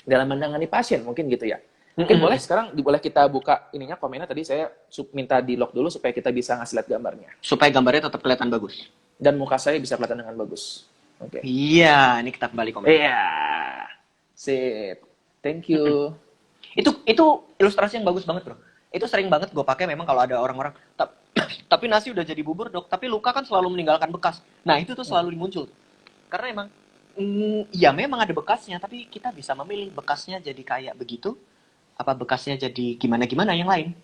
dalam menangani pasien, mungkin gitu ya. Mungkin boleh sekarang boleh kita buka ininya komennya, tadi saya minta di lock dulu supaya kita bisa ngasih lihat gambarnya. Supaya gambarnya tetap kelihatan bagus. Dan muka saya bisa kelihatan dengan bagus. Oke. Iya, ini kita kembali komen. Iya. Sip. Thank you. Itu ilustrasi yang bagus banget, Bro. Itu sering banget gue pakai memang kalau ada orang-orang tapi nasi udah jadi bubur, Dok, tapi luka kan selalu meninggalkan bekas. Nah, itu tuh selalu muncul. Karena emang ya memang ada bekasnya, tapi kita bisa memilih bekasnya jadi kayak begitu, apa bekasnya jadi gimana-gimana yang lain.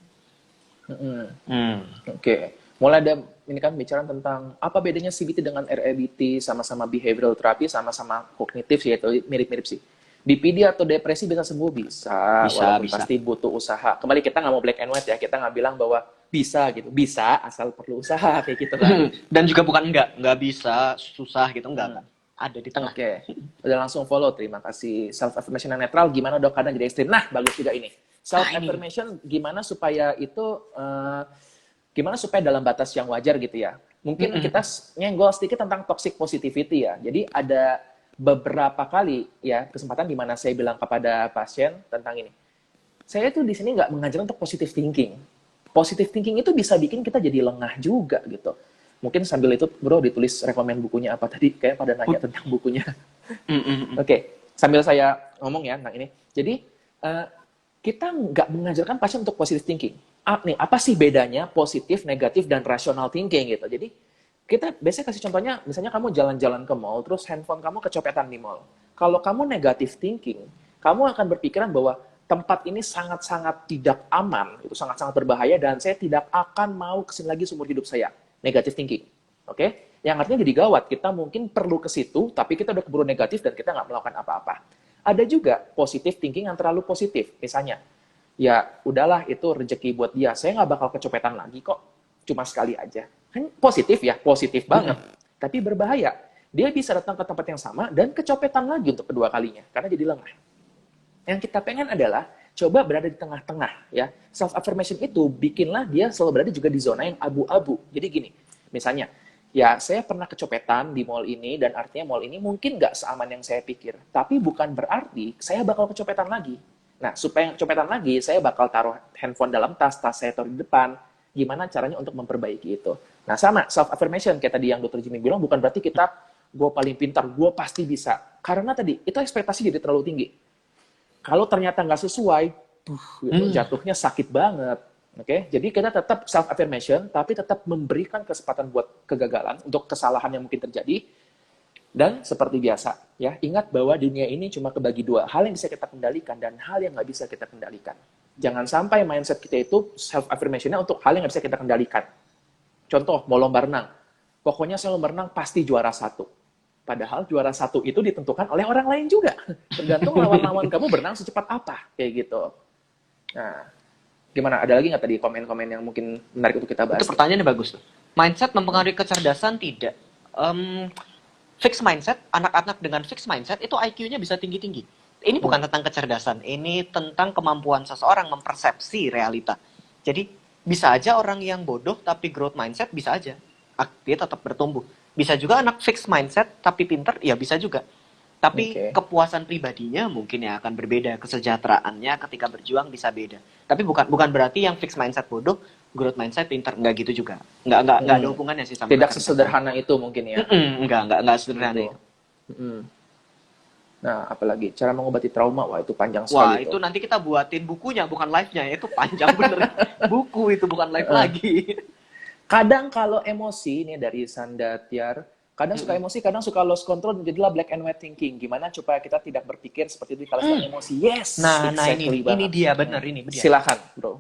Oke. Mulai ada ini kan bicara tentang apa bedanya CBT dengan REBT, sama-sama behavioral therapy, sama-sama kognitif sih, itu mirip-mirip sih. BPD atau depresi bisa sembuh? Bisa, walaupun bisa. pasti butuh usaha. Kembali kita nggak mau black and white ya, kita nggak bilang bahwa bisa gitu. Bisa, asal perlu usaha, kayak gitu kan. Dan juga bukan nggak bisa, susah gitu, enggak. Ada di tengah. Oke, udah langsung follow, terima kasih. Self-affirmation yang netral, gimana dok? Kadang jadi ekstrim. Nah, bagus juga ini. Self-affirmation, gimana supaya itu, gimana supaya dalam batas yang wajar gitu ya. Mungkin kita nyenggol sedikit tentang toxic positivity ya. Jadi ada beberapa kali ya kesempatan di mana saya bilang kepada pasien tentang ini. Saya tuh di sini nggak mengajarkan untuk positive thinking. Positive thinking itu bisa bikin kita jadi lengah juga gitu. Mungkin sambil itu bro ditulis rekomen bukunya apa tadi, kayak pada nanya tentang bukunya. Oke, sambil saya ngomong ya tentang ini. Jadi kita nggak mengajarkan pasien untuk positive thinking. Apa sih bedanya positif, negatif, dan rational thinking gitu. Jadi kita biasanya kasih contohnya, misalnya kamu jalan-jalan ke mall, terus handphone kamu kecopetan di mall. Kalau kamu negative thinking, kamu akan berpikiran bahwa tempat ini sangat-sangat tidak aman, itu sangat-sangat berbahaya, dan saya tidak akan mau kesini lagi seumur hidup saya. Negative thinking. Oke? Yang artinya jadi gawat, kita mungkin perlu ke situ, tapi kita udah keburu negatif dan kita nggak melakukan apa-apa. Ada juga positive thinking yang terlalu positif. Misalnya, ya udahlah itu rezeki buat dia, saya nggak bakal kecopetan lagi kok, cuma sekali aja. Kan positif ya, positif banget. Tapi berbahaya. Dia bisa datang ke tempat yang sama dan kecopetan lagi untuk kedua kalinya, karena jadi lengah. Yang kita pengen adalah coba berada di tengah-tengah ya. Self affirmation itu bikinlah dia selalu berada juga di zona yang abu-abu. Jadi gini, misalnya, ya saya pernah kecopetan di mall ini dan artinya mall ini mungkin nggak seaman yang saya pikir. Tapi bukan berarti saya bakal kecopetan lagi. Nah, supaya kecopetan lagi, saya bakal taruh handphone dalam tas saya taruh di depan. Gimana caranya untuk memperbaiki itu? Nah, sama self affirmation kayak tadi yang Dr. Jimmy bilang, bukan berarti kita gue paling pintar, gue pasti bisa. Karena tadi itu ekspektasi jadi terlalu tinggi. Kalau ternyata nggak sesuai, itu jatuhnya sakit banget. Oke, jadi kita tetap self affirmation, tapi tetap memberikan kesempatan buat kegagalan untuk kesalahan yang mungkin terjadi. Dan seperti biasa, ya ingat bahwa dunia ini cuma kebagi dua, hal yang bisa kita kendalikan dan hal yang nggak bisa kita kendalikan. Jangan sampai mindset kita itu self affirmation-nya untuk hal yang nggak bisa kita kendalikan. Contoh, mau lomba renang, pokoknya saya lomba renang pasti juara 1. Padahal juara 1 itu ditentukan oleh orang lain juga. Tergantung lawan-lawan kamu berenang secepat apa. Kayak gitu. Nah, gimana? Ada lagi nggak tadi komen-komen yang mungkin menarik untuk kita bahas? Itu pertanyaannya bagus tuh. Mindset mempengaruhi kecerdasan? Tidak. Fixed mindset, anak-anak dengan fixed mindset itu IQ-nya bisa tinggi-tinggi. Ini bukan tentang kecerdasan. Ini tentang kemampuan seseorang mempersepsi realita. Jadi, bisa aja orang yang bodoh tapi growth mindset, bisa aja. Dia tetap bertumbuh. Bisa juga anak fixed mindset tapi pinter, ya bisa juga. Tapi kepuasan pribadinya mungkin ya akan berbeda, kesejahteraannya ketika berjuang bisa beda. Tapi bukan berarti yang fixed mindset bodoh, growth mindset pinter, nggak gitu juga. Nggak ada hubungannya sih sama. Tidak sesederhana itu mungkin ya. Nggak sederhana itu. Mm. Nah, apalagi cara mengobati trauma, wah itu panjang Wah, sekali itu tuh. nanti kita buatin bukunya, bukan live-nya. Itu panjang bener. Buku itu bukan live Heeh. lagi. Kadang kalau emosi, ini dari Sanda Tiar, kadang suka Mm-mm. emosi, kadang suka lost control, jadilah black and white thinking. Gimana supaya kita tidak berpikir seperti itu kalau sedang emosi? Yes, Nah, ini exactly nih, ini banget. dia Hmm. bener ini dia. Silakan, bro.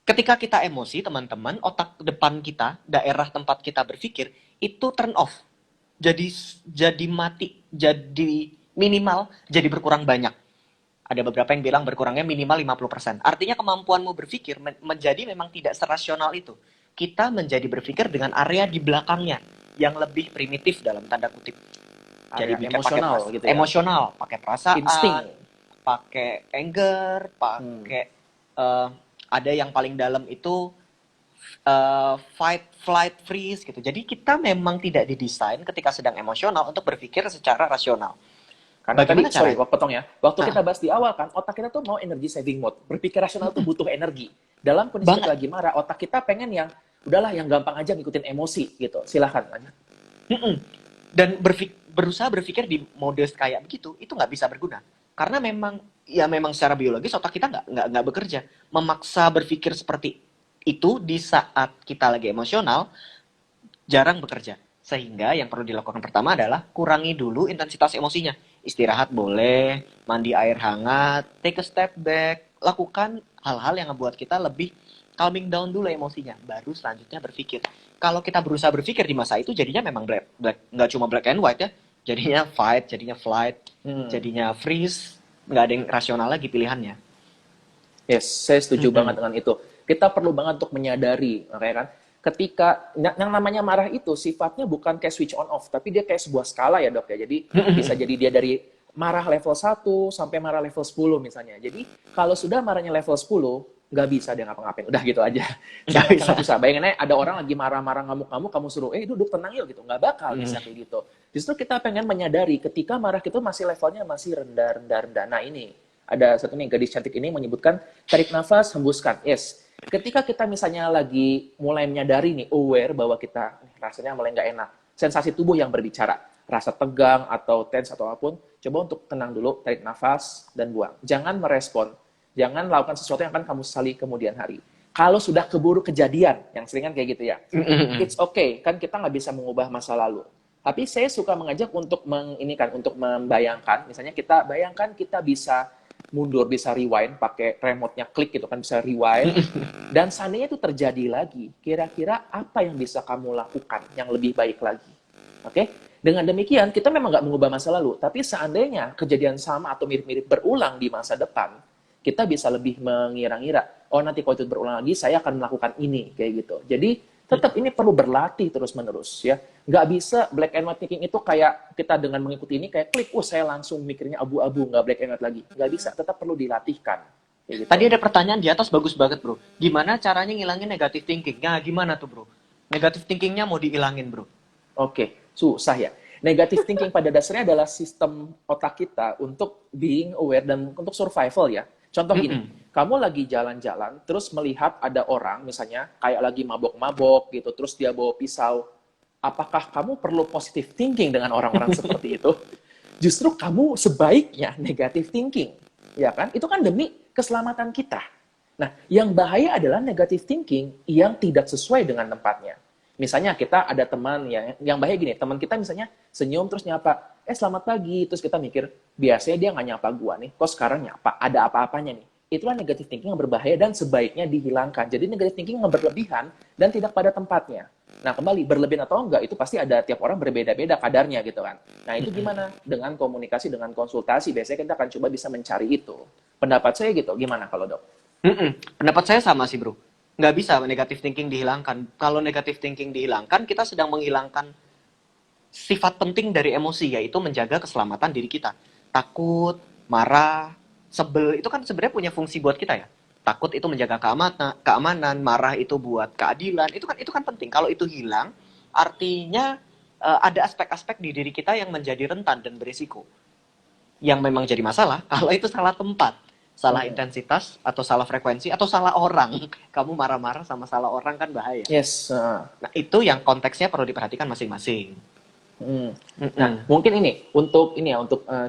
Ketika kita emosi, teman-teman, otak depan kita, daerah tempat kita berpikir itu turn off. Jadi jadi mati, jadi minimal, jadi berkurang banyak. Ada beberapa yang bilang berkurangnya minimal 50%. Artinya kemampuanmu berpikir menjadi memang tidak serasional itu. Kita menjadi berpikir dengan area di belakangnya yang lebih primitif dalam tanda kutip. Jadi Area mikir pakai emosional gitu ya. emosional, pakai perasaan, Insting. pakai anger, Hmm. pakai ada yang paling dalam itu fight, flight, freeze gitu. Jadi kita memang tidak didesain ketika sedang emosional untuk berpikir secara rasional. Karena Bagaimana tadi, sorry, caranya? waktu potong ya. Waktu Hah, kita bahas di awal kan, otak kita tuh mau energy saving mode. Berpikir rasional tuh butuh energi. Dalam kondisi kita banget. lagi marah, otak kita pengen yang, udahlah yang gampang aja ngikutin emosi gitu. Silahkan, lanjut. Mm-mm. Dan berusaha berpikir di mode kayak begitu itu nggak bisa berguna karena memang ya memang secara biologis otak kita nggak bekerja. Memaksa berpikir seperti itu di saat kita lagi emosional jarang bekerja. Sehingga yang perlu dilakukan pertama adalah kurangi dulu intensitas emosinya. Istirahat boleh, mandi air hangat, take a step back, lakukan hal-hal yang membuat kita lebih calming down dulu emosinya, baru selanjutnya berpikir. Kalau kita berusaha berpikir di masa itu jadinya memang nggak cuma black and white ya, jadinya fight, jadinya flight, Hmm. jadinya freeze, nggak ada yang rasional lagi pilihannya. Yes, saya setuju banget Mm-mm. dengan itu. Kita perlu banget untuk menyadari, makanya kan, ketika yang namanya marah itu sifatnya bukan kayak switch on off, tapi dia kayak sebuah skala ya dok ya. Jadi bisa jadi dia dari marah level 1 sampai marah level 10 misalnya. Jadi kalau sudah marahnya level 10, nggak bisa dia ngapa-ngapain. Udah gitu aja. Nggak bisa. Sangat susah. Bayangin aja ada orang lagi marah-marah ngamuk-ngamuk, kamu suruh, duduk tenang yuk gitu. Nggak bakal bisa kayak gitu. Justru kita pengen menyadari ketika marah kita masih levelnya masih rendah, rendah, rendah. Nah ini, ada satu nih gadis cantik ini menyebutkan tarik nafas, hembuskan. Yes. Ketika kita misalnya lagi mulai menyadari nih, aware bahwa kita rasanya mulai nggak enak, sensasi tubuh yang berbicara, rasa tegang atau tense atau apapun, coba untuk tenang dulu, tarik nafas dan buang. Jangan merespon, jangan lakukan sesuatu yang akan kamu sesali kemudian hari. Kalau sudah keburu kejadian, yang sering kan kayak gitu ya, it's okay, kan kita nggak bisa mengubah masa lalu. Tapi saya suka mengajak untuk untuk membayangkan, misalnya kita bayangkan kita bisa mundur, bisa rewind, pakai remote-nya klik gitu kan, bisa rewind. Dan seandainya itu terjadi lagi, kira-kira apa yang bisa kamu lakukan yang lebih baik lagi? Oke? Dengan demikian, kita memang nggak mengubah masa lalu, tapi seandainya kejadian sama atau mirip-mirip berulang di masa depan, kita bisa lebih mengira-ngira, oh nanti kalau itu berulang lagi, saya akan melakukan ini, kayak gitu. Jadi, tetap ini perlu berlatih terus-menerus ya. Nggak bisa black and white thinking itu kayak kita dengan mengikuti ini kayak klik, saya langsung mikirnya abu-abu, nggak black and white lagi. Nggak bisa, tetap perlu dilatihkan. Kayak gitu. Tadi ada pertanyaan di atas bagus banget bro. Gimana caranya ngilangin negative thinking? Nah gimana tuh bro? Negative thinkingnya mau dihilangin bro. Oke, susah ya. Negative thinking pada dasarnya adalah sistem otak kita untuk being aware dan untuk survival ya. Contoh gini, kamu lagi jalan-jalan, terus melihat ada orang, misalnya kayak lagi mabok-mabok gitu, terus dia bawa pisau. Apakah kamu perlu positive thinking dengan orang-orang seperti itu? Justru kamu sebaiknya negative thinking, ya kan? Itu kan demi keselamatan kita. Nah, yang bahaya adalah negative thinking yang tidak sesuai dengan tempatnya. Misalnya kita ada teman yang bahaya gini, teman kita misalnya senyum terus nyapa, selamat pagi, terus kita mikir, biasanya dia nggak nyapa gua nih, kok sekarang nyapa, ada apa-apanya nih. Itulah negative thinking yang berbahaya dan sebaiknya dihilangkan. Jadi negative thinking yang berlebihan dan tidak pada tempatnya. Nah, kembali, berlebihan atau enggak, itu pasti ada tiap orang berbeda-beda kadarnya gitu kan. Nah, itu gimana? Dengan komunikasi, dengan konsultasi, biasanya kita akan coba bisa mencari itu. Pendapat saya gitu, gimana kalau dok? Pendapat saya sama sih bro. Nggak bisa negative thinking dihilangkan. Kalau negative thinking dihilangkan, kita sedang menghilangkan sifat penting dari emosi, yaitu menjaga keselamatan diri kita. Takut, marah, sebel, itu kan sebenarnya punya fungsi buat kita ya. Takut itu menjaga keamanan, marah itu buat keadilan, itu kan penting. Kalau itu hilang, artinya ada aspek-aspek di diri kita yang menjadi rentan dan berisiko. Yang memang jadi masalah, kalau itu salah tempat, salah intensitas, atau salah frekuensi, atau salah orang. Kamu marah-marah sama salah orang kan bahaya. Yes. Nah, itu yang konteksnya perlu diperhatikan masing-masing. Nah, Mm-mm. mungkin ini untuk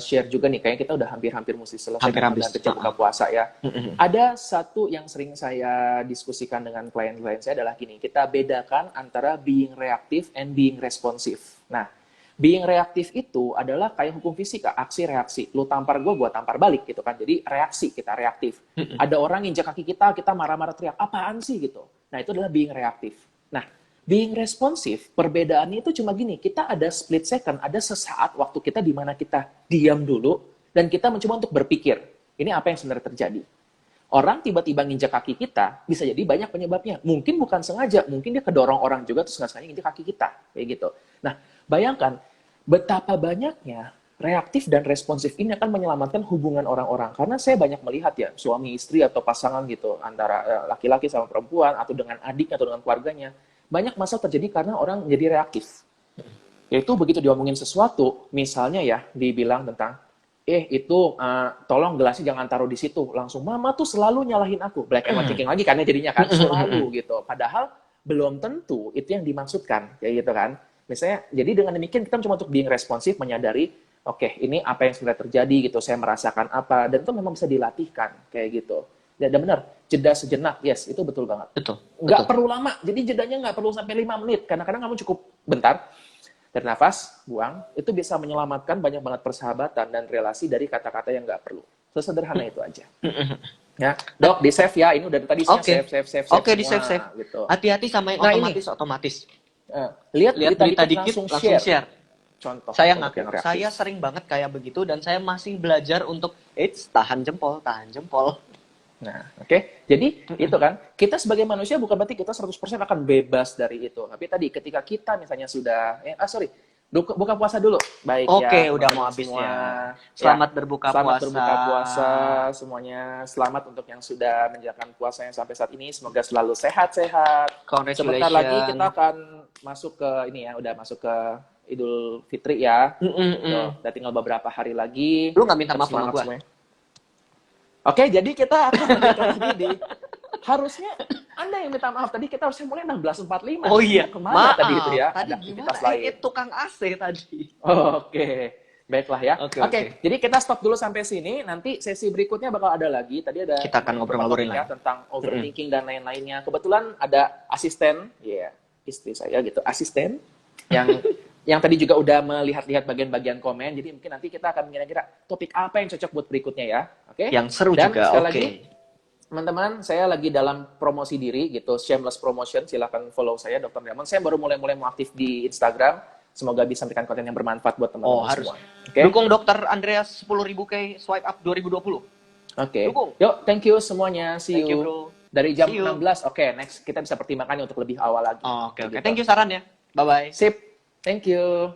share juga nih, kayaknya kita udah hampir-hampir mesti selesai Hampir dengan habis. pembahasan kecil buka puasa ya. Mm-mm. Ada satu yang sering saya diskusikan dengan klien-klien saya adalah gini, kita bedakan antara being reactive and being responsive. Nah, being reaktif itu adalah kayak hukum fisika, aksi reaksi. Lu tampar gue tampar balik gitu kan. Jadi reaksi, kita reaktif. Mm-mm. Ada orang injak kaki kita marah-marah teriak, apaan sih gitu. Nah, itu adalah being reaktif. Nah, being responsif, perbedaannya itu cuma gini, kita ada split second, ada sesaat waktu kita di mana kita diam dulu, dan kita mencoba untuk berpikir, ini apa yang sebenarnya terjadi. Orang tiba-tiba nginjak kaki kita, bisa jadi banyak penyebabnya. Mungkin bukan sengaja, mungkin dia kedorong orang juga, terus nggak sengaja nginjak kaki kita. Kayak gitu. Nah, bayangkan, betapa banyaknya reaktif dan responsif ini akan menyelamatkan hubungan orang-orang. Karena saya banyak melihat ya, suami istri atau pasangan gitu, antara laki-laki sama perempuan, atau dengan adiknya, atau dengan keluarganya, banyak masalah terjadi karena orang jadi reaktif. Yaitu begitu diomongin sesuatu, misalnya ya, dibilang tentang, itu tolong gelasnya jangan taruh di situ. Langsung, mama tuh selalu nyalahin aku. Black and white thinking lagi karena jadinya kan, selalu gitu. Padahal belum tentu itu yang dimaksudkan, kayak gitu kan. Misalnya, jadi dengan demikian kita cuma untuk being responsif, menyadari, oke, ini apa yang sebenarnya terjadi gitu, saya merasakan apa, dan itu memang bisa dilatihkan, kayak gitu. Dan benar, jeda sejenak, yes, itu betul banget. Betul. Nggak Betul. perlu lama, jadi jedanya nggak perlu sampai 5 menit. Kadang-kadang kamu cukup bentar, tarik nafas, buang, itu bisa menyelamatkan banyak banget persahabatan dan relasi dari kata-kata yang nggak perlu. Sesederhana itu aja. Ya, Dok, di save ya. Ini udah tadi Oke. save Oke, di semua, save. gitu. Hati-hati sama yang Nah, ini, otomatis. lihat Lihat berita berita dikit dikit langsung langsung share. share. Contoh Saya untuk yang ngaku, reaktif. saya sering banget kayak begitu dan saya masih belajar untuk tahan jempol, tahan jempol. Nah, oke. Jadi, itu kan, kita sebagai manusia bukan berarti kita 100% akan bebas dari itu. Tapi tadi, ketika kita misalnya sudah, buka puasa dulu. Baik Oke, ya, udah teman-teman mau semua. habisnya. Ya, Selamat berbuka selamat puasa. berbuka puasa semuanya. Selamat untuk yang sudah menjalankan puasa yang sampai saat ini. Semoga selalu sehat-sehat. Sebentar lagi kita Congratulations. akan masuk ke ini ya, udah masuk ke Idul Fitri ya. Mm-mm-mm. Udah tinggal beberapa hari lagi. Lu nggak minta Tetap maaf sama semangat gue? semuanya. Oke, jadi kita akan lanjutkan lagi di harusnya Anda yang minta maaf tadi, kita harusnya mulai 16.45. Oh iya, Kemana maaf. tadi itu ya? Tadi Ada gimana? aktivitas lain. Tukang AC tadi. Oke. Baiklah ya. Oke. Jadi kita stop dulu sampai sini. Nanti sesi berikutnya bakal ada lagi. Tadi ada Kita akan ngobrol-ngobrolin ya lagi. tentang overthinking dan lain-lainnya. Kebetulan ada asisten, istri saya gitu, asisten yang yang tadi juga udah melihat-lihat bagian-bagian komen. Jadi mungkin nanti kita akan kira-kira topik apa yang cocok buat berikutnya ya. Oke? Yang seru Dan juga, sekali oke. lagi, teman-teman, saya lagi dalam promosi diri gitu, shameless promotion. Silahkan follow saya, Dr. Raymond. Saya baru mulai mau aktif di Instagram. Semoga bisa memberikan konten yang bermanfaat buat teman-teman harus. semua. Oke? Dukung Dr. Andreas 10.000 k swipe up 2020. Oke. Dukung. Yuk, thank you semuanya. See Thank you, you. bro. Dari jam See you. 16. Oke, next kita bisa pertimbangkannya untuk lebih awal lagi. Oke. Gitu. Thank you sarannya. Bye-bye. Sip. Thank you.